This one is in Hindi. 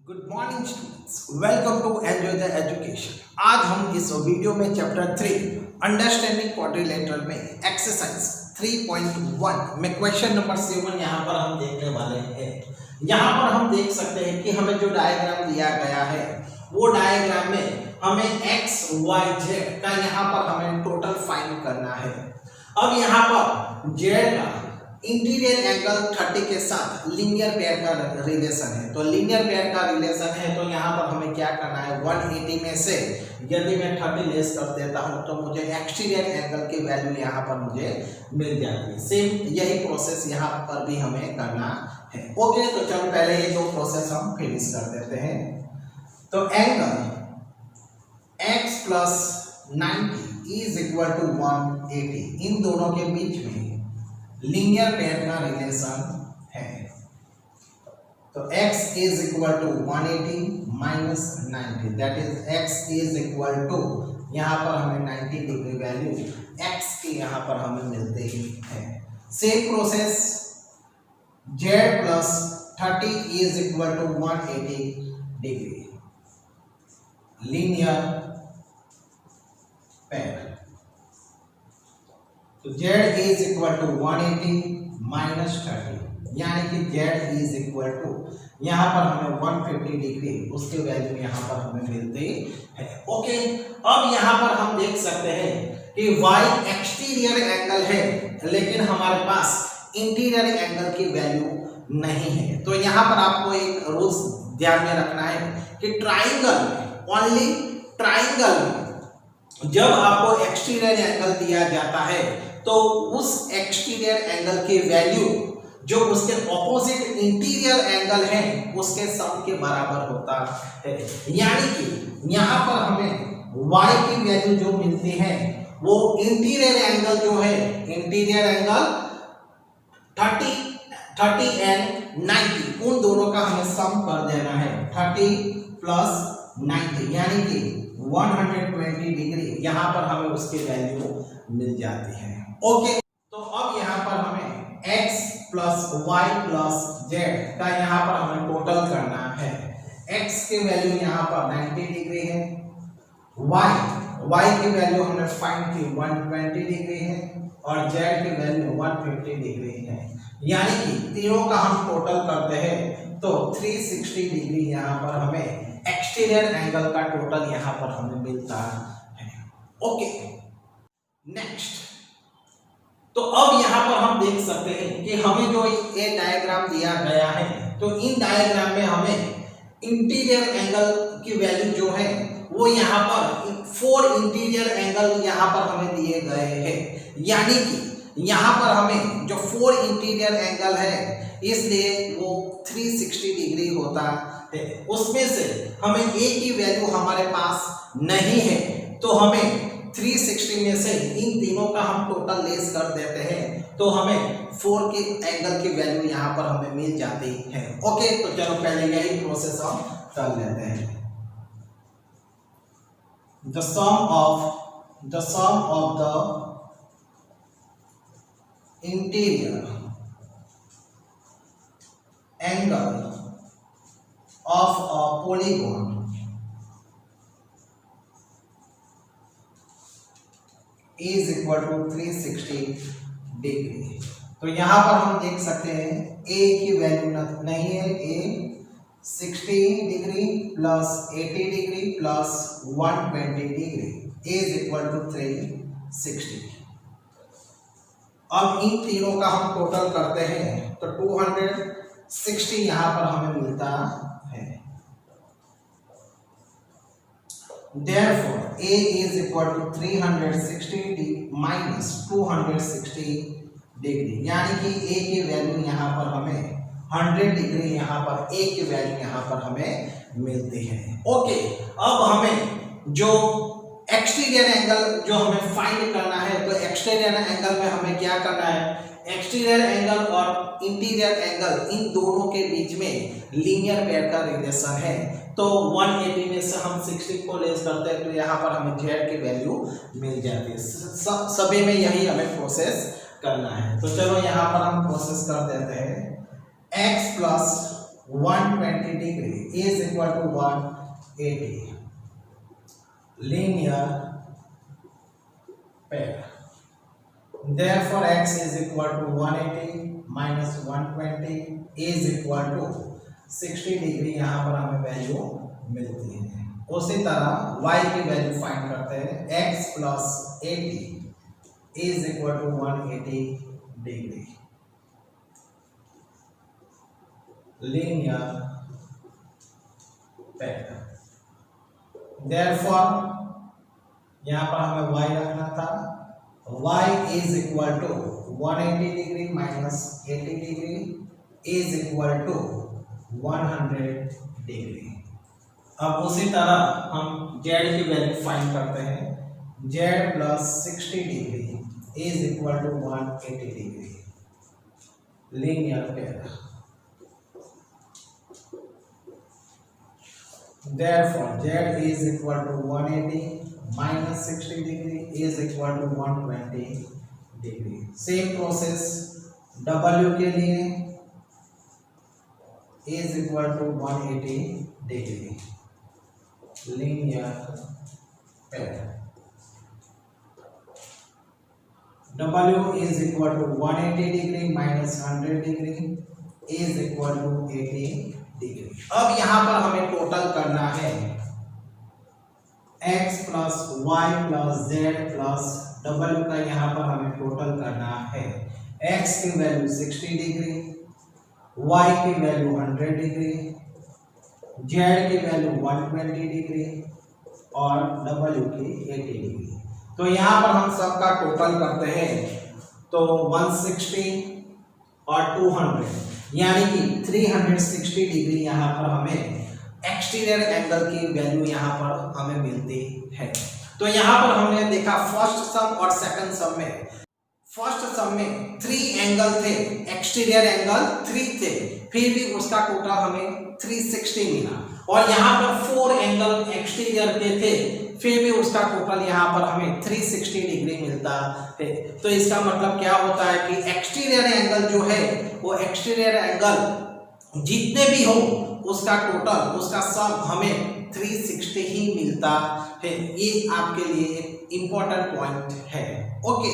Good morning students, welcome to enjoy the education. आज हम इस वीडियो में चैप्टर 3 अंडरस्टैंडिंग क्वाड्रिलेटरल में एक्सरसाइज 3.1 में क्वेश्चन नंबर 7 यहाँ पर हम देखने वाले हैं। यहाँ पर हम देख सकते हैं कि हमें जो डायग्राम दिया गया है वो डायग्राम में हमें एक्स वाई जेड का यहाँ पर हमें टोटल फाइंड करना है। अब यहाँ पर जेड का इंटीरियर एंगल 30 के साथ लीनियर पेयर का रिलेशन है। तो लीनियर पेयर का रिलेशन है तो यहाँ पर हमें क्या करना है, 180 में से यदि मैं 30 लेस कर देता हूँ तो मुझे एक्सटीरियर एंगल की वैल्यू यहाँ पर मुझे मिल जाती है। सेम यही प्रोसेस यहाँ पर भी हमें करना है। ओके, तो चलो पहले ये दो प्रोसेस हम फिनिश कर देते हैं। तो angle x plus 90 is equal to 180, इन दोनों के बीच में लीनियर पेयर का रिलेशन है। तो x is equal to 180 minus 90, that is x is equal to, यहाँ पर हमें 90 डिग्री वैल्यू x की यहाँ पर हमें मिलते ही है। Same process z plus 30 is equal to 180 degree linear pair. तो z is equal to 180 minus 30, यानी कि z इज इक्वल टू, यहाँ पर हमें 150 डिग्री उसके वैल्यू यहाँ पर हमें मिलते हैं। ओके, अब यहाँ पर हम देख सकते हैं कि y एक्सटीरियर एंगल है लेकिन हमारे पास इंटीरियर एंगल की वैल्यू नहीं है। तो यहाँ पर आपको एक रूल्स ध्यान में रखना है कि ट्राइंगल में, ओनली ट्राइंगल में जब आपको एक्सटीरियर एंगल दिया जाता है तो उस एक्सटीरियर एंगल की वैल्यू जो उसके ऑपोजिट इंटीरियर एंगल है उसके सम के बराबर होता है। यानी कि यहाँ पर हमें y की वैल्यू जो मिलती है वो इंटीरियर एंगल जो है, इंटीरियर एंगल 30 एंड 90, उन दोनों का हमें सम कर देना है। 30 प्लस 90 यानी कि 120 डिग्री यहाँ पर हमें उसकी वैल्यू मिल जाती है। ओके, तो अब यहाँ पर हमें x plus y plus z का यहाँ पर हमें टोटल करना है। x की वैल्यू यहाँ पर 90 डिग्री है, y की वैल्यू हमने फाइंड की 120 डिग्री है और z की वैल्यू 150 डिग्री है। यानी कि तीनों का हम टोटल करते हैं तो 360 डिग्री यहाँ पर हमें एक्सटीरियर एंगल का टोटल यहाँ पर हमें मिलता है। ओके, नेक्स्ट, तो अब यहाँ पर हम देख सकते हैं कि हमें जो ये डायग्राम दिया गया है तो इन डायग्राम में हमें इंटीरियर एंगल की वैल्यू जो है वो यहाँ पर 4 इंटीरियर एंगल यहाँ पर हमें दिए गए हैं। यानी कि यहाँ पर हमें जो 4 इंटीरियर एंगल है इसलिए वो 360 डिग्री होता है। उसमें से हमें a की वैल्यू हमारे पास नहीं है तो हमें 360 में से इन तीनों का हम टोटल लेस कर देते हैं तो हमें 4 के एंगल की वैल्यू यहाँ पर हमें मिल जाती है। ओके, तो चलो पहले यही प्रोसेस हम कर लेते हैं। The sum of the interior angle of a polygon is equal to 360 degree. तो यहाँ पर हम देख सकते हैं a की वैल्यू नहीं है, a 60 degree plus 80 degree plus 120 degree is equal to 360। अब इन तीनों का हम टोटल करते हैं तो 260 यहाँ पर हमें मिलता है। Therefore, a is equal to 360 minus 260 degree, यानी कि a की वैल्यू यहाँ पर हमें 100 डिग्री यहाँ पर a की वैल्यू यहाँ पर हमें मिलती है। ओके, अब हमें जो एक्सटीरियर एंगल जो हमें फाइंड करना है तो एक्सटीरियर एंगल में हमें क्या करना है, एक्सटीरियर एंगल और इंटीरियर एंगल इन दोनों के बीच में लीनियर पेयर का रिलेशन है। तो 180 में से हम 60 को लेस करते हैं तो यहाँ पर हमें z की वैल्यू मिल जाती है। सभी में यही हमें प्रोसेस करना है। तो चलो यहाँ पर हम प्रोसेस कर देते हैं। x plus 120 degree is equal to 180 linear pair. Therefore x is equal to 180 minus 120 is equal to 60 degree यहाँ पर हमें वैल्यू मिलती है। उसी तरह y की वैल्यू फाइंड करते हैं। x plus 80 is equal to 180 degree linear pair. Therefore यहाँ पर हमें y रखना था। y is equal to 180 degree minus 80 degree is equal to 100 degree. अब उसी तरह हम z की वैल्यू फाइंड करते हैं। z plus 60 degree is equal to 180 degree linear pair. Therefore z is equal to 180 minus 60 degree is equal to 120 degree. Same process w के लिए is equal to 180 degree linear pair. W is equal to 180 degree minus 100 degree is equal to 80 degree. अब यहां पर हमें टोटल करना है x plus y plus z plus w का यहां पर हमें टोटल करना है। x की वैल्यू 60 डिग्री, y की वैल्यू 100 डिग्री, z की वैल्यू 120 डिग्री और w की 80 डिग्री। तो यहां पर हम सबका टोटल करते हैं तो 160 और 200 यानी कि 360 डिग्री यहाँ पर हमें एक्सटीरियर एंगल की वैल्यू यहाँ पर हमें मिलती है। तो यहाँ पर हमने देखा फर्स्ट सम और सेकंड सम में, फर्स्ट सम में 3 एंगल थे, एक्सटीरियर एंगल 3 थे, फिर भी उसका टोटल हमें 360 मिला। और यहाँ पर 4 एंगल एक्सटीरियर के थे, फिर भी उसका टोटल यहाँ पर हमें 360 डिग्री मिलता है। तो इसका मतलब क्या होता है कि एक्सटीरियर एंगल जो है वो एक्सटीरियर एंगल जितने भी हो उसका टोटल, उसका सम हमें 360 ही मिलता है। ये आपके लिए इंपॉर्टेंट पॉइंट है। ओके।